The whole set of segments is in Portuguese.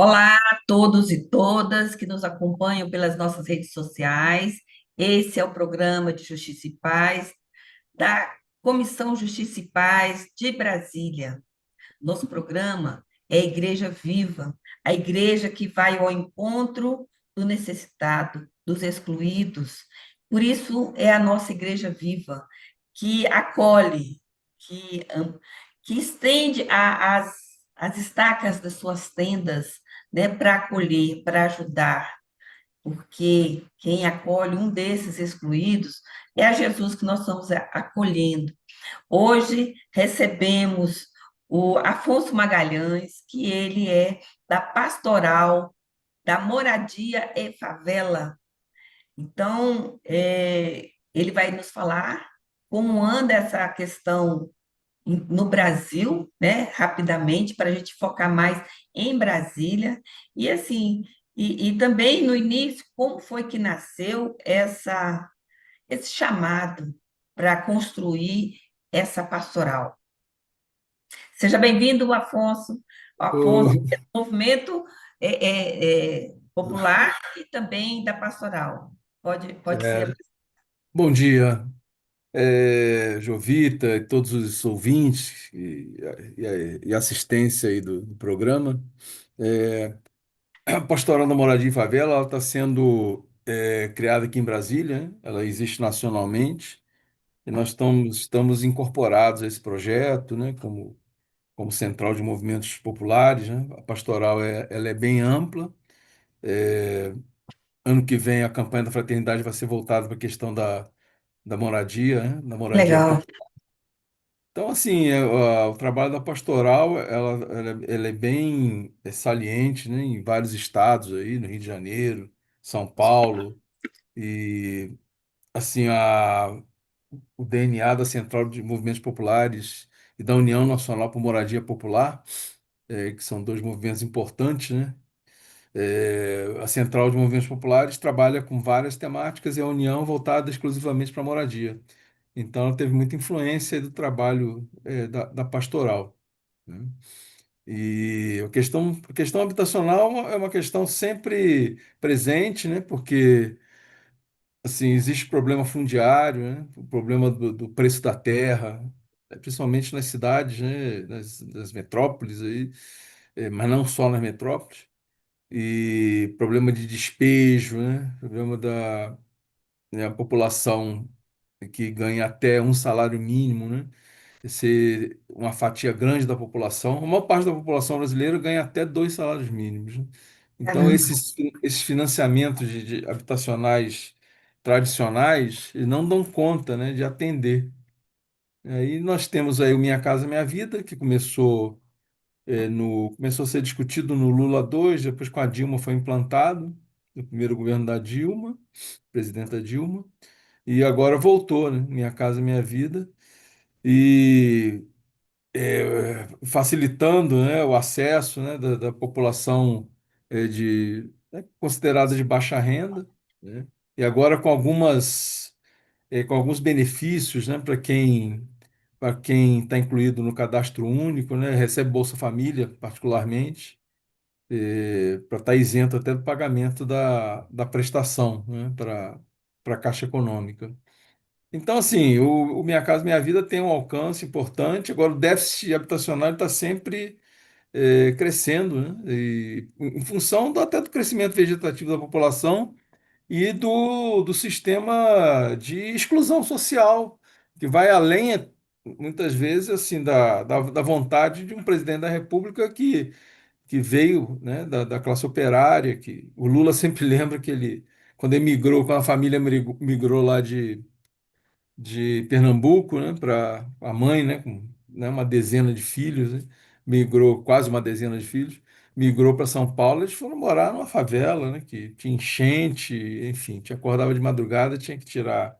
Olá a todos e todas que nos acompanham pelas nossas redes sociais. Esse é o programa de Justiça e Paz da Comissão Justiça e Paz de Brasília. Nosso programa é a Igreja Viva, a igreja que vai ao encontro do necessitado, dos excluídos. Por isso é a nossa Igreja Viva, que acolhe, que, que estende as estacas das suas tendas, né, para acolher, para ajudar, porque quem acolhe um desses excluídos é a Jesus que nós estamos acolhendo. Hoje recebemos o Afonso Magalhães, que ele é da Pastoral da Moradia e Favela. Então, ele vai nos falar como anda essa questão no Brasil, né, rapidamente, para a gente focar mais em Brasília, e assim, e também no início, como foi que nasceu esse chamado para construir essa pastoral. Seja bem-vindo, Afonso. O Afonso Ô, é do movimento popular e também da pastoral. Pode ser. bom dia, Jovita e todos os ouvintes e assistência aí do programa. A Pastoral da Moradia em Favela está sendo criada aqui em Brasília, né? Ela existe nacionalmente e nós estamos incorporados a esse projeto, né, como central de movimentos populares, né? A pastoral ela é bem ampla. Ano que vem a campanha da fraternidade vai ser voltada para a questão da moradia, né? Da moradia. Legal. Então, assim, o trabalho da pastoral, ela é bem saliente, né, em vários estados aí, no Rio de Janeiro, São Paulo, e, assim, o DNA da Central de Movimentos Populares e da União Nacional por Moradia Popular, que são dois movimentos importantes, né? A Central de Movimentos Populares trabalha com várias temáticas e a União voltada exclusivamente para a moradia. Então, ela teve muita influência do trabalho da pastoral, né? E a questão habitacional é uma questão sempre presente, né? Porque assim, existe problema fundiário, né? O problema do preço da terra, principalmente nas cidades, né? Nas metrópoles aí, mas não só nas metrópoles. E problema de despejo, né? Problema né, a população que ganha até um salário mínimo, né? Ser uma fatia grande da população, a maior parte da população brasileira ganha até dois salários mínimos, né? Então, Caramba. esses financiamentos de habitacionais tradicionais eles não dão conta, né, de atender. Aí nós temos aí o Minha Casa Minha Vida, que começou a ser discutido no Lula 2, depois com a Dilma foi implantado, no primeiro governo da Dilma, presidenta Dilma, e agora voltou, né, Minha Casa Minha Vida. E facilitando, né, o acesso, né, da população considerada de baixa renda, né, e agora com alguns benefícios, né, para quem está incluído no cadastro único, né, recebe Bolsa Família, particularmente, para estar isento até do pagamento da prestação, né, para a Caixa Econômica. Então, assim, o Minha Casa Minha Vida tem um alcance importante. Agora, o déficit habitacional está sempre crescendo, né? E, em função até do crescimento vegetativo da população e do sistema de exclusão social, que vai além, muitas vezes, assim, da vontade de um presidente da República que veio, né, da classe operária, que o Lula sempre lembra que ele, quando ele migrou, quando a família migrou lá de Pernambuco, né, para a mãe, né, com, né, uma dezena de filhos, né, migrou quase uma dezena de filhos, migrou para São Paulo, eles foram morar numa favela, né, que tinha enchente, enfim, te acordava de madrugada, tinha que tirar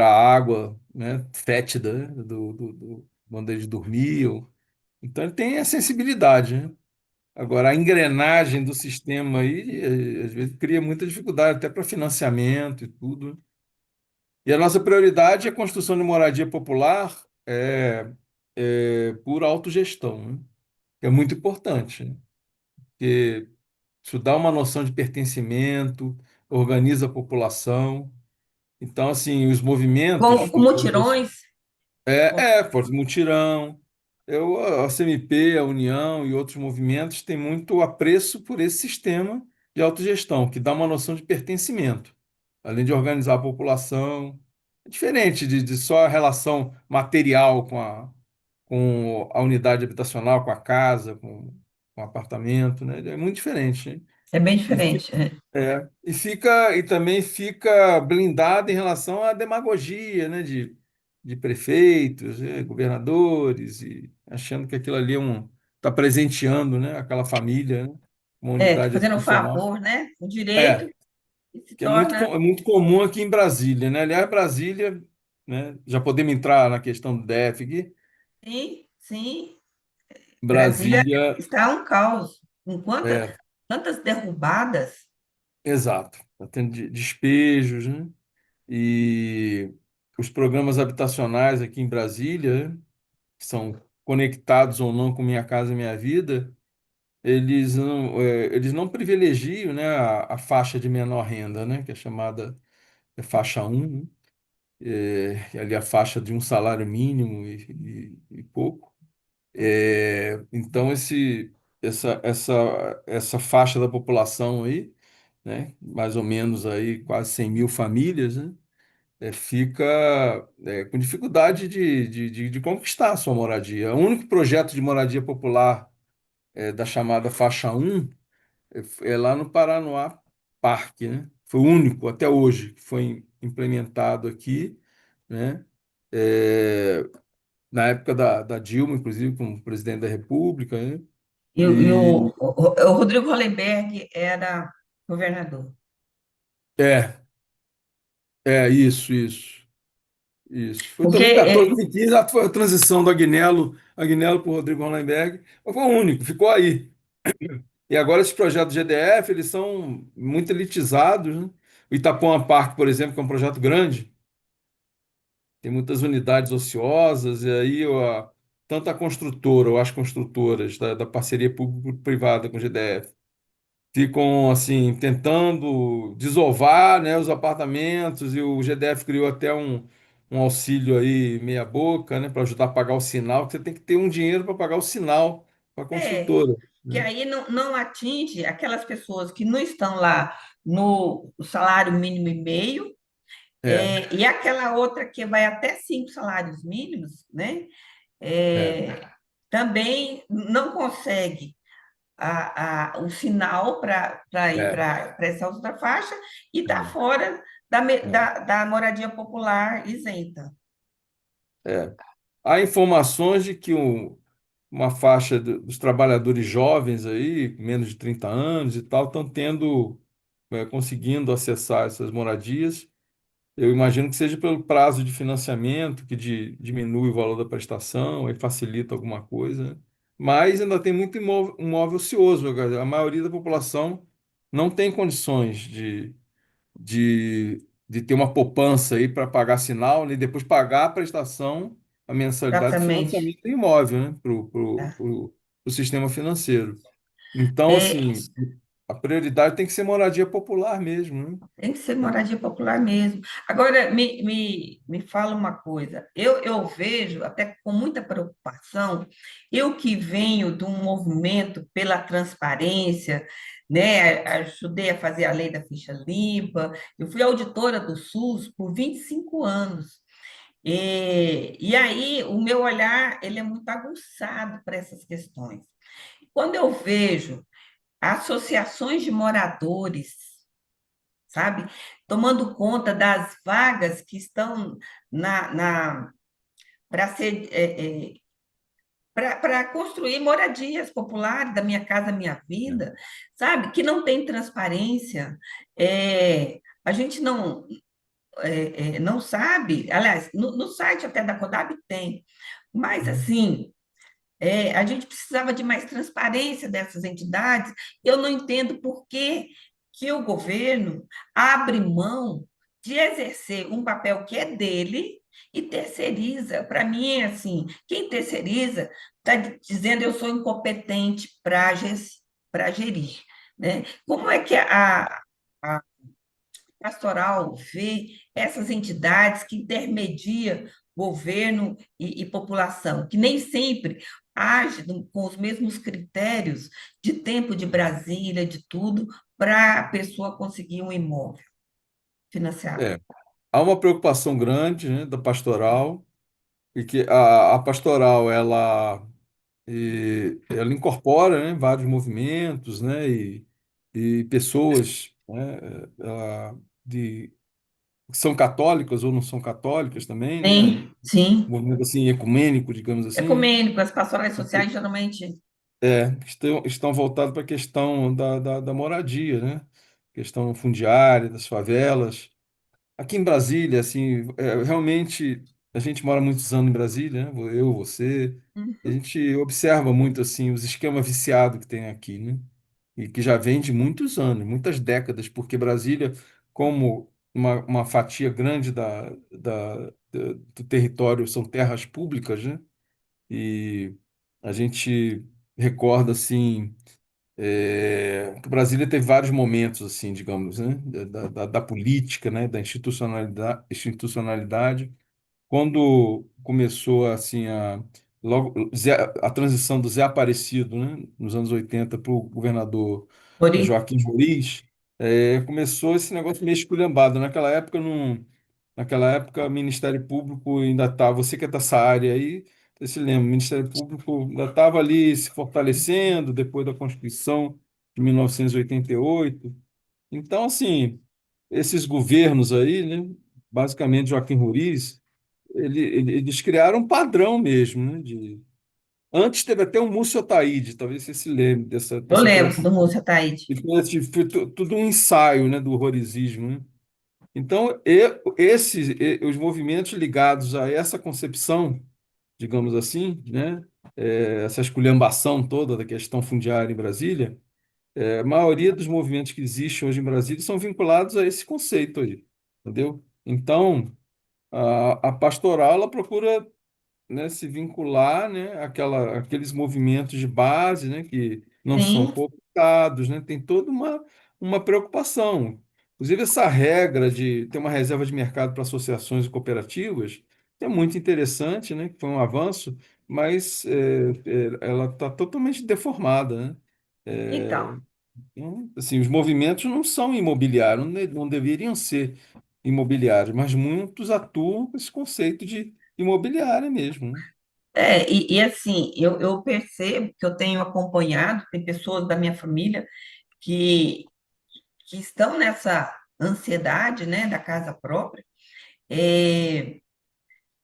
água, né, fétida, né, do onde eles dormiam. Então ele tem a sensibilidade, né? Agora, a engrenagem do sistema aí, às vezes, cria muita dificuldade, até para financiamento e tudo. E a nossa prioridade é a construção de moradia popular por autogestão, né? Que é muito importante, né? Isso dá uma noção de pertencimento, organiza a população. Então, assim, os movimentos Com mutirões, com- Pô, mutirão. A CMP, a União e outros movimentos têm muito apreço por esse sistema de autogestão, que dá uma noção de pertencimento, além de organizar a população. É diferente de só a relação material com a unidade habitacional, com a casa, com o apartamento, né? É muito diferente, né? é bem E diferente. É. e também fica blindado em relação à demagogia, né, de prefeitos, governadores, e achando que aquilo ali está presenteando, né, aquela família, né, uma Tá unidade fazendo um habitacional. favor, né? O direito É, se que torna, é muito comum aqui em Brasília, né? Aliás, Brasília, né, já podemos entrar na questão do DF aqui. sim, sim. Brasília Brasília, está um caos. Enquanto é, tantas derrubadas, exato, está tendo despejos, né? E os programas habitacionais aqui em Brasília, né, que são conectados ou não com Minha Casa Minha Vida, eles não privilegiam, né, a faixa de menor renda, né, que é chamada faixa um, né, ali a faixa de um salário mínimo e pouco. Então, essa faixa da população aí, né, mais ou menos aí quase 100 mil famílias, né, fica com dificuldade de conquistar a sua moradia. O único projeto de moradia popular da chamada faixa um é lá no Paranoá Parque, né? Foi o único até hoje que foi implementado aqui, né? É, na época da Dilma, inclusive, como presidente da República, né? E o Rodrigo Hollenberg era governador. isso. Isso. Foi Porque 2014, 2015, foi a transição do Agnello para o Rodrigo Hollenberg, mas foi o único, ficou aí. E agora esses projetos GDF, eles são muito elitizados, né? O Itapuã Parque, por exemplo, que é um projeto grande, tem muitas unidades ociosas, e aí tanto a construtora ou as construtoras da parceria público-privada com o GDF ficam assim tentando desovar, né, os apartamentos, e o GDF criou até um auxílio aí meia boca, né, para ajudar a pagar o sinal, que você tem que ter um dinheiro para pagar o sinal para a é construtora, que né? aí não atinge aquelas pessoas que não estão lá no salário mínimo e meio, É, e aquela outra que vai até 5 salários mínimos, né? é, É, também não consegue o sinal para ir é, para essa outra faixa e está é, fora da moradia popular isenta. é. Há informações de que uma faixa dos trabalhadores jovens aí, menos de 30 anos e tal, estão conseguindo acessar essas moradias. Eu imagino que seja pelo prazo de financiamento, que diminui o valor da prestação e facilita alguma coisa, né? Mas ainda tem muito imóvel ocioso. A maioria da população não tem condições de ter uma poupança aí para pagar sinal, né? E depois pagar a prestação, a mensalidade do Exatamente. financiamento do imóvel, né? Para Tá? o sistema financeiro. Então, É, assim, a prioridade tem que ser moradia popular mesmo, né? tem que ser moradia popular mesmo. Agora, me fala uma coisa. Eu vejo, até com muita preocupação, eu que venho de um movimento pela transparência, né? Ajudei a fazer a lei da ficha limpa, eu fui auditora do SUS por 25 anos. E aí, o meu olhar, ele é muito aguçado para essas questões. Quando eu vejo associações de moradores, sabe? Tomando conta das vagas que estão para ser para construir moradias populares da Minha Casa Minha Vida, sabe? Que não tem transparência. A gente não sabe, aliás, no site até da Codab tem, mas assim, a gente precisava de mais transparência dessas entidades. Eu não entendo por que o governo abre mão de exercer um papel que é dele e terceiriza. Para mim, é assim, quem terceiriza está dizendo eu sou incompetente para gerir. né? Como é que a pastoral vê essas entidades que intermediam governo e população, que nem sempre agem com os mesmos critérios de tempo de Brasília, de tudo, para a pessoa conseguir um imóvel financiado. É, há uma preocupação grande, né, da pastoral, e que a pastoral ela incorpora, né, vários movimentos, né, e pessoas, né, de, que são católicas ou não são católicas também, né, Sim, sim. movimento assim ecumênico, digamos assim, né, Ecumênico, as pastorais sociais geralmente. estão voltados para a questão da moradia, né, questão fundiária, das favelas. Aqui em Brasília, assim, realmente a gente mora muitos anos em Brasília, né? Eu, você, e a Uhum. gente observa muito assim os esquemas viciados que tem aqui, né? E que já vem de muitos anos, muitas décadas, porque Brasília, como uma fatia grande do território são terras públicas, né? E a gente recorda assim que Brasília teve vários momentos, assim, digamos, né, da política, né, da institucionalidade. Quando começou, assim, a transição do Zé Aparecido, né, nos anos 80, para o governador Por isso, Joaquim Juiz, começou esse negócio meio esculhambado. Naquela época, o Ministério Público ainda estava, você que é dessa área aí, você se lembra, o Ministério Público ainda estava ali se fortalecendo depois da Constituição de 1988. Então, assim, esses governos aí, né, basicamente Joaquim Roriz, eles criaram um padrão mesmo, né, Antes teve até um Múcio Otaíde, talvez você se lembre eu dessa lembro do preocupação. Múcio Ataíde. Foi tudo um ensaio, né, do horrorizismo, né? Então, os movimentos ligados a essa concepção, digamos assim, né, essa esculhambação toda da questão fundiária em Brasília, a maioria dos movimentos que existem hoje em Brasília são vinculados a esse conceito aí, entendeu? Então, a pastoral ela procura, né, se vincular, né, aqueles movimentos de base, né, que não são Sim, cooptados, né, tem toda uma preocupação. Inclusive, essa regra de ter uma reserva de mercado para associações e cooperativas é muito interessante, né, que foi um avanço, mas ela está totalmente deformada, né? então. Então, assim, os movimentos não são imobiliários, não deveriam ser imobiliários, mas muitos atuam com esse conceito de imobiliária mesmo, né? E assim, eu percebo que eu tenho acompanhado, tem pessoas da minha família que, que estão nessa ansiedade, né, da casa própria, é,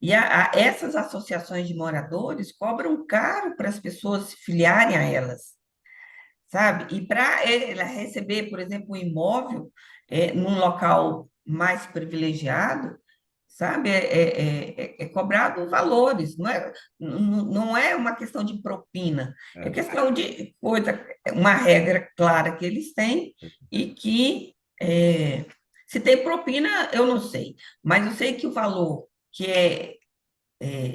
e essas associações de moradores cobram caro para as pessoas se filiarem a elas, sabe? E para ela receber, por exemplo, um imóvel num local mais privilegiado, sabe? É cobrado valores, não é uma questão de propina, é É, questão de coisa, uma regra clara que eles têm e que se tem propina, eu não sei, mas eu sei que o valor que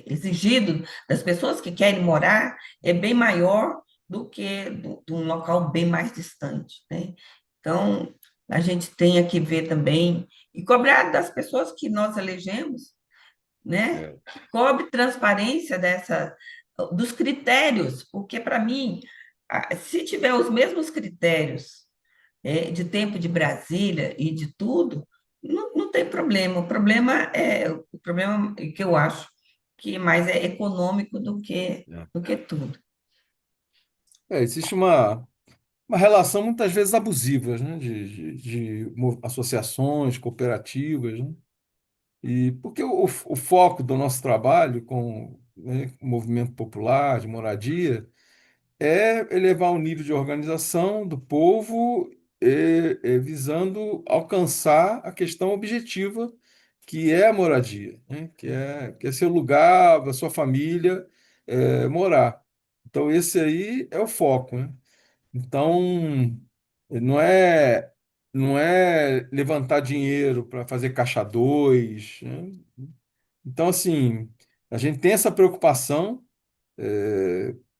exigido das pessoas que querem morar é bem maior do que de um local bem mais distante, né? Então, a gente tem que ver também e cobrar das pessoas que nós elegemos, né? é, Que cobre transparência dos critérios, porque para mim, se tiver os mesmos critérios de tempo de Brasília e de tudo, não tem problema. O problema que eu acho que mais é econômico é. do que tudo. Existe uma relação muitas vezes abusiva, né, de associações, cooperativas, né? E porque o foco do nosso trabalho com, né, o movimento popular de moradia é elevar o nível de organização do povo, visando alcançar a questão objetiva, que é a moradia, né? Que é seu lugar, a sua família morar. Então, esse aí é o foco, né? Então, não é, não é levantar dinheiro para fazer caixa dois, né? Então, assim, a gente tem essa preocupação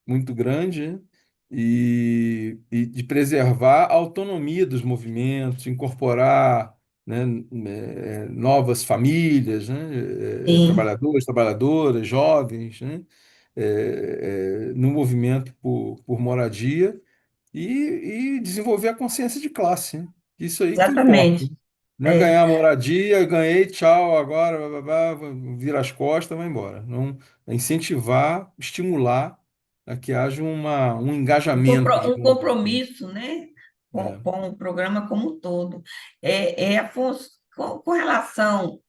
muito grande, né? e de preservar a autonomia dos movimentos, incorporar, né, novas famílias, né, Sim, trabalhadores, trabalhadoras, jovens, né, no movimento por moradia e desenvolver a consciência de classe, né? Isso aí que importa. exatamente. Não é É, ganhar moradia, ganhei, tchau, agora, blá, blá, blá, vira as costas, vai embora. Não, é incentivar, estimular a que haja um engajamento, um digamos assim. compromisso, né, É, com o programa como um todo. Afonso, com relação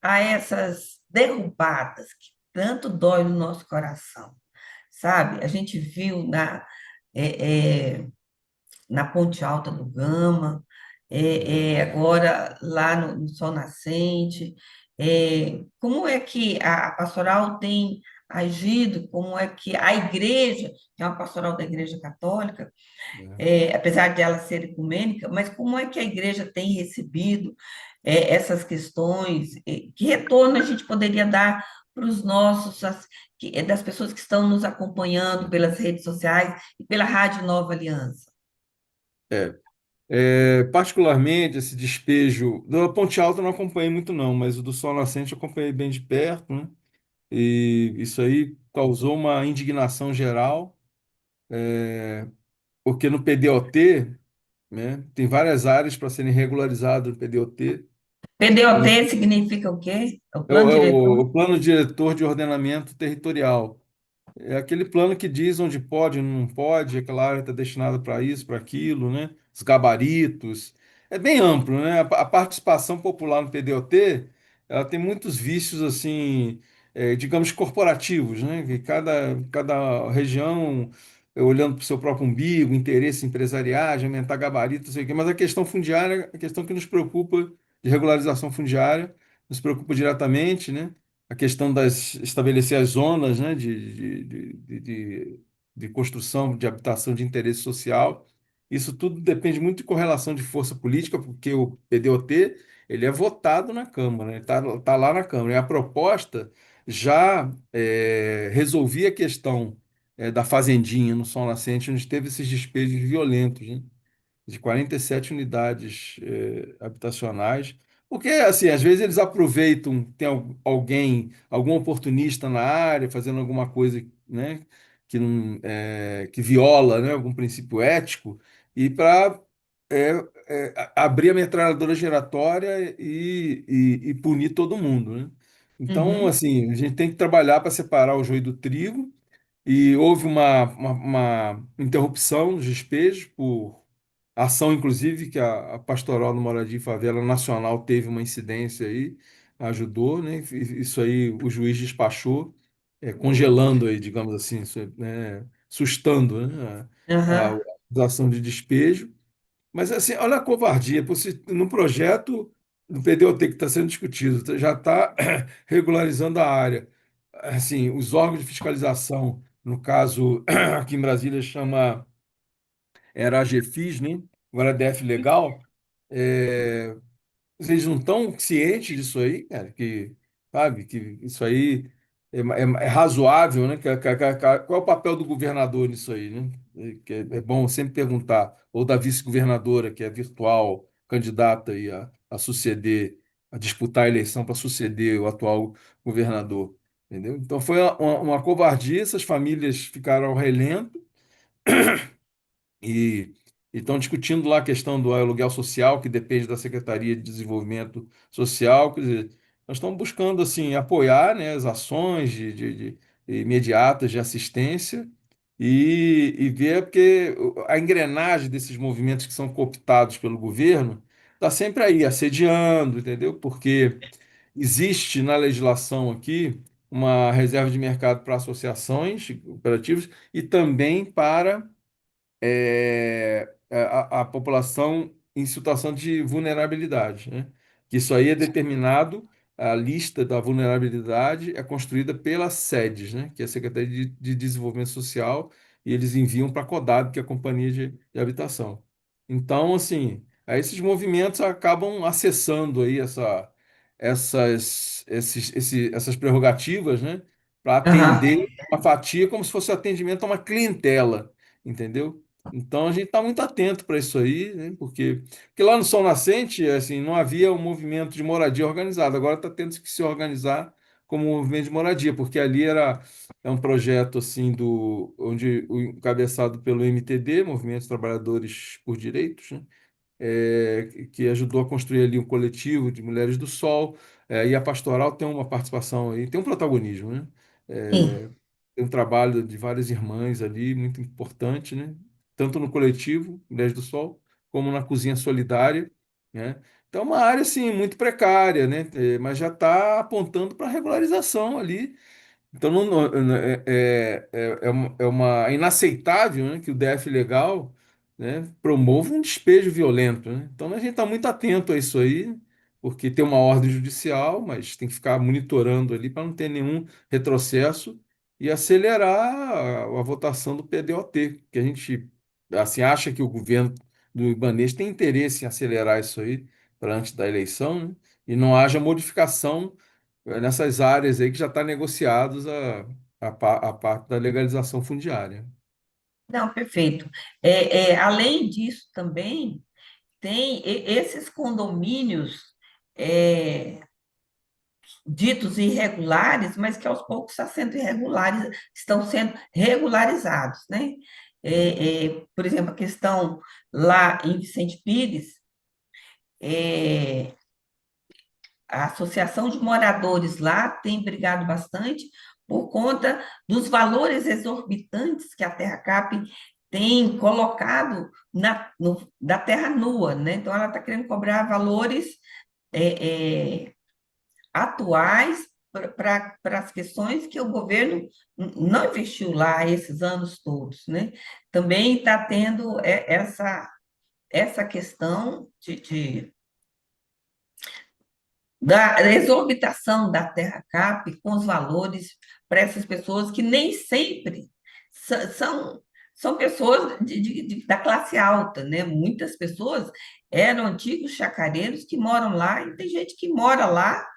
a essas derrubadas que tanto dói no nosso coração, sabe? A gente viu na Ponte Alta do Gama, agora lá no Sol Nascente. Como é que a pastoral tem agido? Como é que a igreja, que é uma pastoral da Igreja Católica, é. apesar de ela ser ecumênica, mas como é que a igreja tem recebido essas questões? Que retorno a gente poderia dar para os das pessoas que estão nos acompanhando pelas redes sociais e pela Rádio Nova Aliança? Particularmente, esse despejo da Ponte Alta eu não acompanhei muito não, mas o do Sol Nascente eu acompanhei bem de perto, né? E isso aí causou uma indignação geral, porque no PDOT, né, tem várias áreas para serem regularizadas no PDOT. PDOT significa o quê? É o É o, plano é diretor? o Plano Diretor de Ordenamento Territorial. É aquele plano que diz onde pode, não pode, aquela área está destinada para isso, para aquilo, né? Os gabaritos. É bem amplo, né? A participação popular no PDOT, ela tem muitos vícios, assim, digamos, corporativos, né? Que cada região, olhando para o seu próprio umbigo, interesse empresariais, aumentar gabarito, não sei o quê. Mas a questão fundiária, a questão que nos preocupa, de regularização fundiária, nos preocupa diretamente, né? A questão das estabelecer as zonas, né, de construção de habitação de interesse social. Isso tudo depende muito de correlação de força política, porque o PDOT ele é votado na Câmara, né? Tá lá na Câmara. E a proposta já resolvia a questão da fazendinha no Sol Nascente, onde teve esses despejos violentos, né? De 47 unidades habitacionais. Porque, assim, às vezes eles aproveitam, tem alguém, algum oportunista na área, fazendo alguma coisa, né, que, não, que viola, né, algum princípio ético, e para abrir a metralhadora giratória e punir todo mundo, né? Então, Uhum, assim, a gente tem que trabalhar para separar o joio do trigo, e houve uma interrupção dos despejos por ação, inclusive, que a Pastoral do Moradia e Favela Nacional teve uma incidência aí, ajudou, né? Isso aí o juiz despachou, congelando aí, digamos assim, né? Sustando, né? A aham, ação de despejo. Mas, assim, olha a covardia, no projeto do PDOT que está sendo discutido, já está regularizando a área. Assim, os órgãos de fiscalização, no caso, aqui em Brasília chama era a GFIS, né? Agora a DF Legal, é, vocês não estão cientes disso aí, cara? Que, sabe, que isso aí é razoável, né? Qual é o papel do governador nisso aí, né? É bom sempre perguntar, ou da vice-governadora, que é virtual, candidata aí a suceder, a disputar a eleição para suceder o atual governador, entendeu? Então foi uma covardia, essas famílias ficaram ao relento, e estão discutindo lá a questão do aluguel social, que depende da Secretaria de Desenvolvimento Social. Quer dizer, nós estamos buscando assim apoiar, né, as ações imediatas de assistência e ver, porque a engrenagem desses movimentos que são cooptados pelo governo está sempre aí, assediando, entendeu? Porque existe na legislação aqui uma reserva de mercado para associações cooperativas e também para a população em situação de vulnerabilidade, né? Que isso aí é determinado, a lista da vulnerabilidade é construída pela SEDES, né? Que é a Secretaria de Desenvolvimento Social, e eles enviam para a CODAB, que é a Companhia de Habitação. Então, assim, aí esses movimentos acabam acessando aí essas prerrogativas, né? Para aham. atender uma fatia como se fosse atendimento a uma clientela. entendeu? Então a gente está muito atento para isso aí, né? Porque lá no Sol Nascente, assim, não havia um movimento de moradia organizado, agora está tendo que se organizar como um movimento de moradia, porque ali é um projeto assim onde o encabeçado pelo MTD, Movimento dos Trabalhadores por Direitos, né? Que ajudou a construir ali um coletivo de Mulheres do Sol, e a Pastoral tem uma participação aí, tem um protagonismo, né? Sim. É, tem um trabalho de várias irmãs ali, muito importante, né? Tanto no coletivo Mulheres do Sol, como na Cozinha Solidária, né? Então, é uma área, assim, muito precária, né? Mas já está apontando para regularização ali, então, é inaceitável, né, que o DF legal, né, promova um despejo violento, né? Então, a gente está muito atento a isso aí, porque tem uma ordem judicial, mas tem que ficar monitorando ali para não ter nenhum retrocesso e acelerar a votação do PDOT, que a gente assim, acha que o governo do Ibanez tem interesse em acelerar isso aí para antes da eleição, né, e não haja modificação nessas áreas aí que já está negociados a parte da legalização fundiária. Não, perfeito. Além disso, também tem esses condomínios é, ditos irregulares, mas que aos poucos estão sendo regularizados, né? Por exemplo, a questão lá em Vicente Pires, é, a Associação de Moradores lá tem brigado bastante por conta dos valores exorbitantes que a Terra Cap tem colocado da terra nua, né? Então, ela está querendo cobrar valores é, é, atuais para as questões que o governo não investiu lá esses anos todos, né? Também está tendo essa questão da exorbitação da terra cap com os valores para essas pessoas que nem sempre são pessoas da classe alta, né? Muitas pessoas eram antigos chacareiros que moram lá, e tem gente que mora lá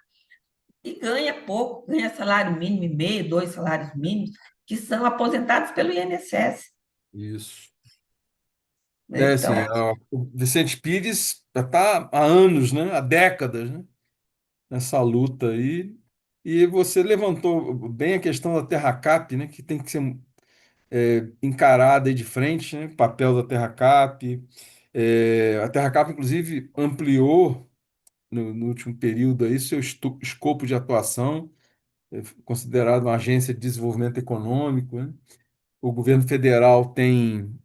e ganha pouco, ganha salário mínimo e meio, dois salários mínimos, que são aposentados pelo INSS, Isso. né? É assim, Então, o Vicente Pires já está há anos, né, há décadas, né, nessa luta aí. E você levantou bem a questão da Terra Cap, né, que tem que ser encarada aí de frente, né, o papel da Terra Cap. A Terra Cap, inclusive, ampliou no último período aí seu escopo de atuação, considerado uma agência de desenvolvimento econômico, né? O governo federal tem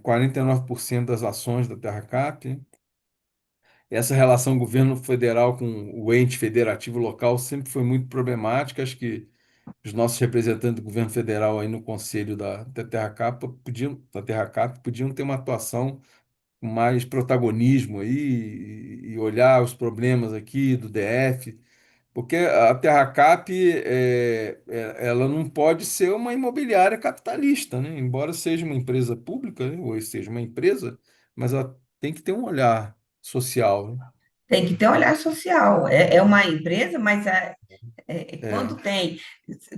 49% das ações da TerraCap, né? Essa relação governo federal com o ente federativo local sempre foi muito problemática. Acho que os nossos representantes do governo federal aí no conselho da TerraCap podiam ter uma atuação com mais protagonismo aí e olhar os problemas aqui do DF. Porque a Terracap, ela não pode ser uma imobiliária capitalista, né? Embora seja uma empresa pública, né? Ou seja uma empresa, mas ela tem que ter um olhar social, né? tem que ter um olhar social. É uma empresa, mas quando É, tem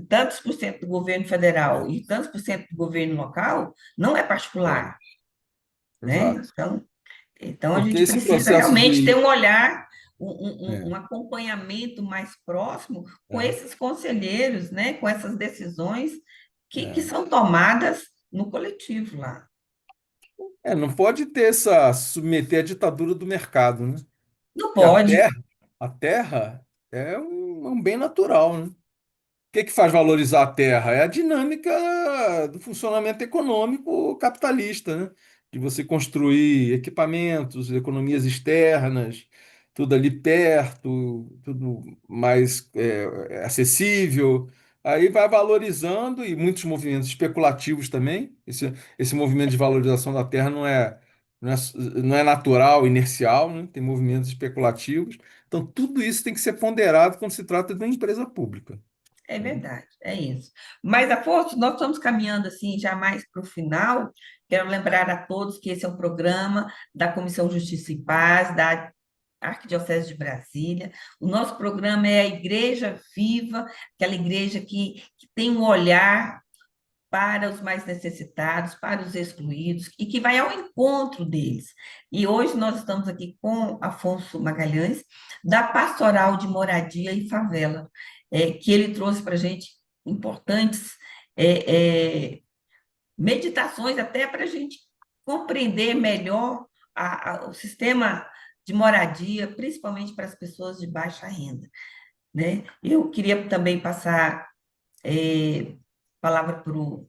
tantos por cento do governo federal e tantos por cento do governo local, não é é, particular, né? exato. Então, a Porque gente esse precisa processo realmente ter de. um olhar, um É, acompanhamento mais próximo com é, esses conselheiros, né? Com essas decisões que é. são tomadas no coletivo lá. Não pode ter submeter a ditadura do mercado, né? Não Que pode. a terra é um bem natural, né? Que faz valorizar a terra? É a dinâmica do funcionamento econômico capitalista, né? De você construir equipamentos, economias externas, tudo ali perto, tudo mais acessível. Aí vai valorizando e muitos movimentos especulativos também. Esse movimento de valorização da terra não é natural, inercial, né? Tem movimentos especulativos. Então, tudo isso tem que ser ponderado quando se trata de uma empresa pública. É Né? verdade, é isso. Mas, Afonso, nós estamos caminhando assim já mais para o final. Quero lembrar a todos que esse é um programa da Comissão Justiça e Paz, da Arquidiocese de Brasília. O nosso programa é a Igreja Viva, aquela igreja que tem um olhar para os mais necessitados, para os excluídos, e que vai ao encontro deles. E hoje nós estamos aqui com Afonso Magalhães, da Pastoral de Moradia e Favela, que ele trouxe para a gente importantes é, é, meditações até para a gente compreender melhor o sistema de moradia, principalmente para as pessoas de baixa renda, né? Eu queria também passar palavra para o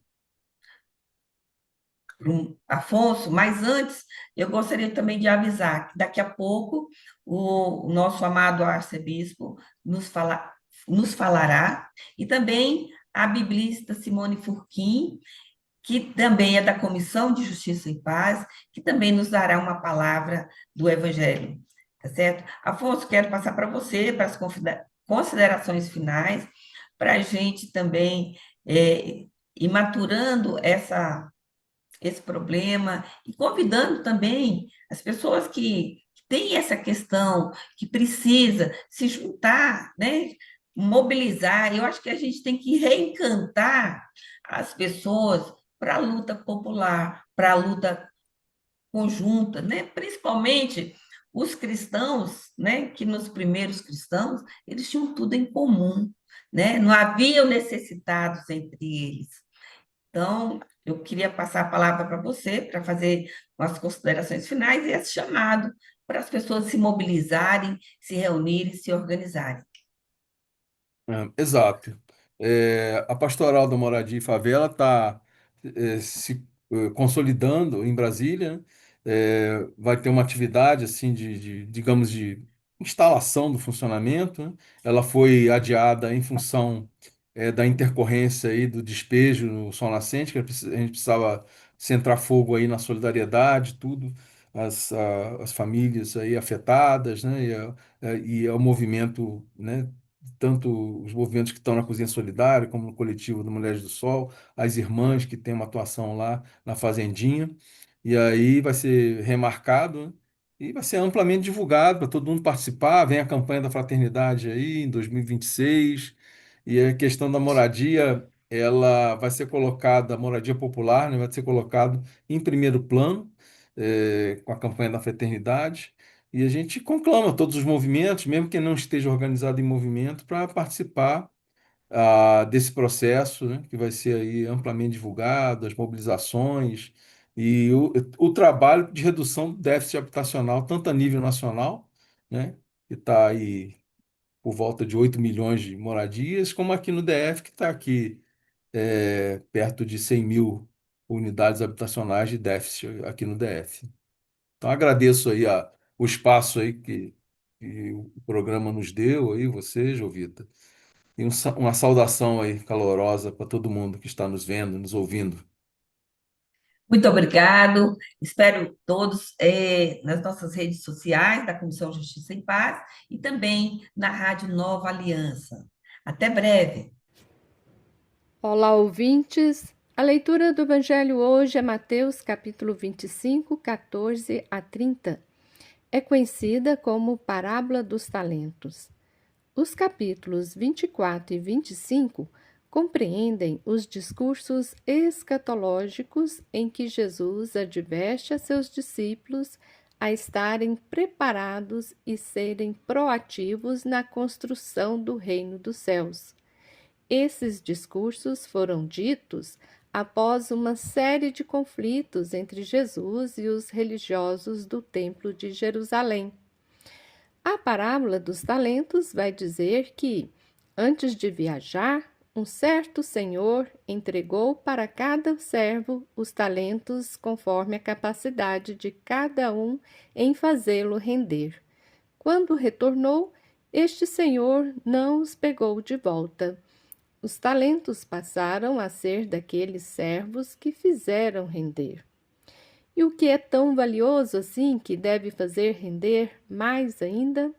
Afonso, mas antes eu gostaria também de avisar que daqui a pouco o nosso amado arcebispo nos falará, e também a biblista Simone Furquim, que também é da Comissão de Justiça e Paz, que também nos dará uma palavra do Evangelho, tá certo? Afonso, quero passar para você, para as considerações finais, para a gente também ir maturando esse problema e convidando também as pessoas que têm essa questão, que precisa se juntar, né? Mobilizar. Eu acho que a gente tem que reencantar as pessoas para a luta popular, para a luta conjunta, né? Principalmente os cristãos, né? Que nos primeiros cristãos eles tinham tudo em comum, né? Não havia necessitados entre eles. Então, eu queria passar a palavra para você, para fazer as considerações finais e esse chamado para as pessoas se mobilizarem, se reunirem, se organizarem. Exato. A Pastoral da Moradia e Favela está se consolidando em Brasília, né? Vai ter uma atividade assim digamos, de instalação do funcionamento, né? Ela foi adiada em função da intercorrência aí do despejo no Sol Nascente, que a gente precisava centrar fogo aí na solidariedade, tudo, as famílias aí afetadas, né? E ao movimento, né? Tanto os movimentos que estão na Cozinha Solidária, como no coletivo do Mulheres do Sol, as irmãs que têm uma atuação lá na Fazendinha. E aí vai ser remarcado, né? E vai ser amplamente divulgado para todo mundo participar. Vem a campanha da fraternidade aí em 2026. E a questão da moradia, ela vai ser colocada, a moradia popular, né, vai ser colocado em primeiro plano, com a campanha da fraternidade. E a gente conclama todos os movimentos, mesmo quem não esteja organizado em movimento, para participar desse processo, né, que vai ser aí amplamente divulgado, as mobilizações e o trabalho de redução do déficit habitacional, tanto a nível nacional, né, que está aí por volta de 8 milhões de moradias, como aqui no DF, que está aqui perto de 100 mil unidades habitacionais de déficit aqui no DF. Então, agradeço aí o espaço aí que o programa nos deu aí, você, Jovita. E uma saudação aí calorosa para todo mundo que está nos vendo, nos ouvindo. Muito obrigado. Espero todos nas nossas redes sociais da Comissão Justiça e Paz e também na Rádio Nova Aliança. Até breve. Olá, ouvintes. A leitura do Evangelho hoje é Mateus, capítulo 25, 14 a 30. É conhecida como Parábola dos Talentos. Os capítulos 24 e 25 compreendem os discursos escatológicos em que Jesus adverte a seus discípulos a estarem preparados e serem proativos na construção do reino dos céus. Esses discursos foram ditos após uma série de conflitos entre Jesus e os religiosos do Templo de Jerusalém. A parábola dos talentos vai dizer que, antes de viajar, um certo senhor entregou para cada servo os talentos conforme a capacidade de cada um em fazê-lo render. Quando retornou, este senhor não os pegou de volta. Os talentos passaram a ser daqueles servos que fizeram render. E o que é tão valioso assim que deve fazer render mais ainda?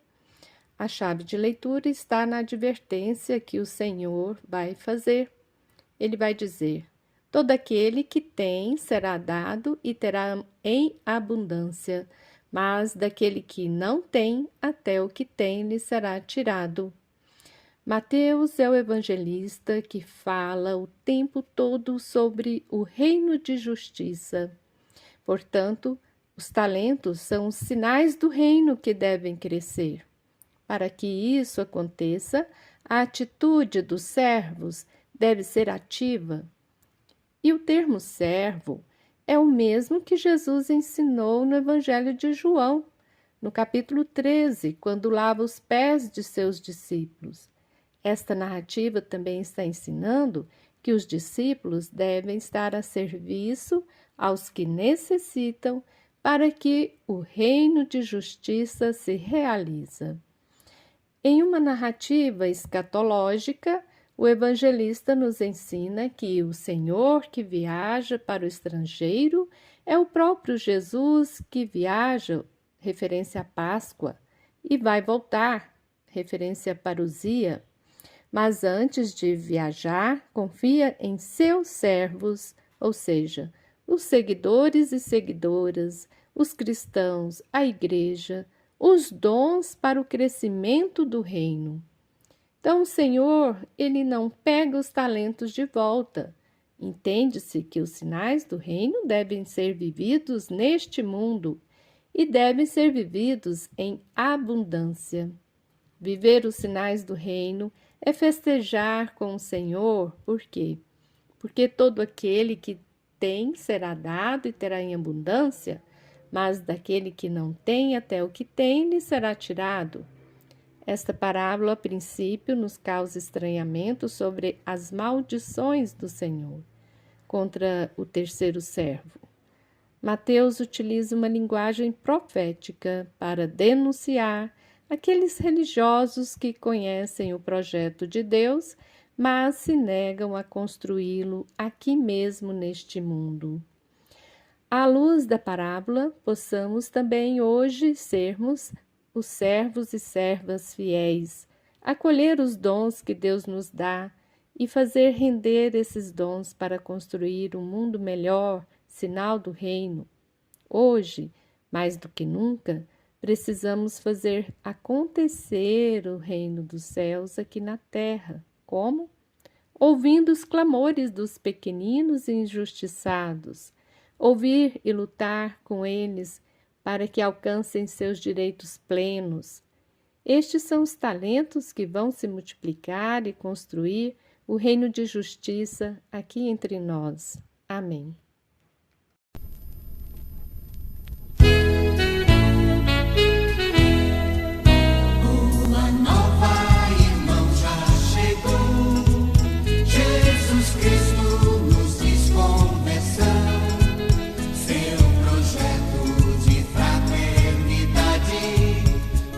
A chave de leitura está na advertência que o Senhor vai fazer. Ele vai dizer: todo aquele que tem será dado e terá em abundância, mas daquele que não tem, até o que tem lhe será tirado. Mateus é o evangelista que fala o tempo todo sobre o reino de justiça. Portanto, os talentos são os sinais do reino que devem crescer. Para que isso aconteça, a atitude dos servos deve ser ativa. E o termo servo é o mesmo que Jesus ensinou no Evangelho de João, no capítulo 13, quando lava os pés de seus discípulos. Esta narrativa também está ensinando que os discípulos devem estar a serviço aos que necessitam para que o reino de justiça se realize. Em uma narrativa escatológica, o evangelista nos ensina que o Senhor que viaja para o estrangeiro é o próprio Jesus que viaja, referência à Páscoa, e vai voltar, referência à parousia. Mas antes de viajar, confia em seus servos, ou seja, os seguidores e seguidoras, os cristãos, a igreja, os dons para o crescimento do reino. Então, o Senhor, ele não pega os talentos de volta. Entende-se que os sinais do reino devem ser vividos neste mundo e devem ser vividos em abundância. Viver os sinais do reino é festejar com o Senhor. Por quê? Porque todo aquele que tem será dado e terá em abundância, mas daquele que não tem, até o que tem lhe será tirado. Esta parábola, a princípio, nos causa estranhamento sobre as maldições do Senhor contra o terceiro servo. Mateus utiliza uma linguagem profética para denunciar aqueles religiosos que conhecem o projeto de Deus, mas se negam a construí-lo aqui mesmo neste mundo. À luz da parábola, possamos também hoje sermos os servos e servas fiéis, acolher os dons que Deus nos dá e fazer render esses dons para construir um mundo melhor, sinal do reino. Hoje, mais do que nunca, precisamos fazer acontecer o reino dos céus aqui na terra. Como? Ouvindo os clamores dos pequeninos e injustiçados, ouvir e lutar com eles para que alcancem seus direitos plenos. Estes são os talentos que vão se multiplicar e construir o reino de justiça aqui entre nós. Amém. Boa nova, irmão, já chegou. Jesus Cristo nos diz conversão. Seu projeto de fraternidade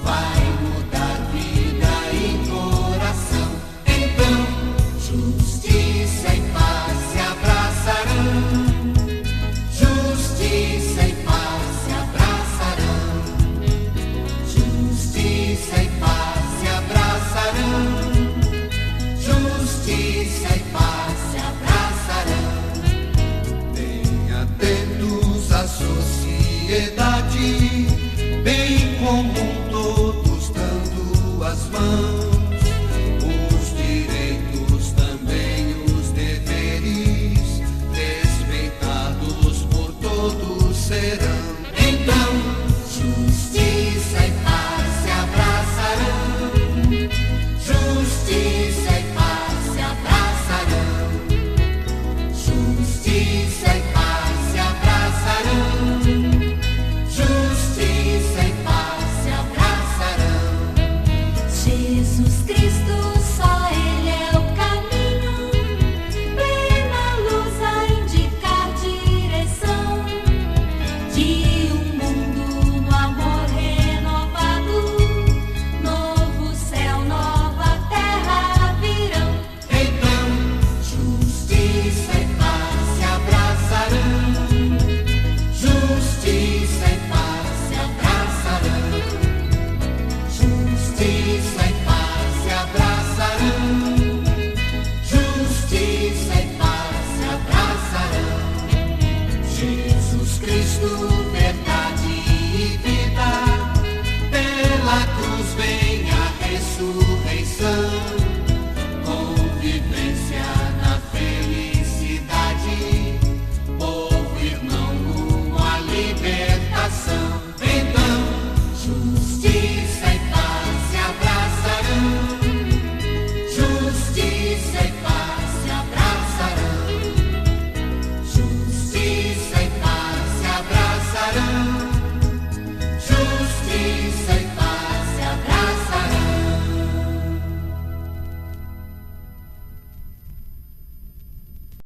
vai mudar vida e coração. Então, justiça e paz se abraçarão. Justiça e paz se abraçarão. Justiça e paz se abraçarão. Justiça e paz se abraçarão. Bem atentos à sociedade, bem em comum todos dando as mãos. Os direitos também os deveres, respeitados por todos serão. Então, justiça e paz se abraçarão. Justiça e paz se abraçarão. Justiça e paz se abraçarão. Justiça e paz se abraçarão. Jesus Cristo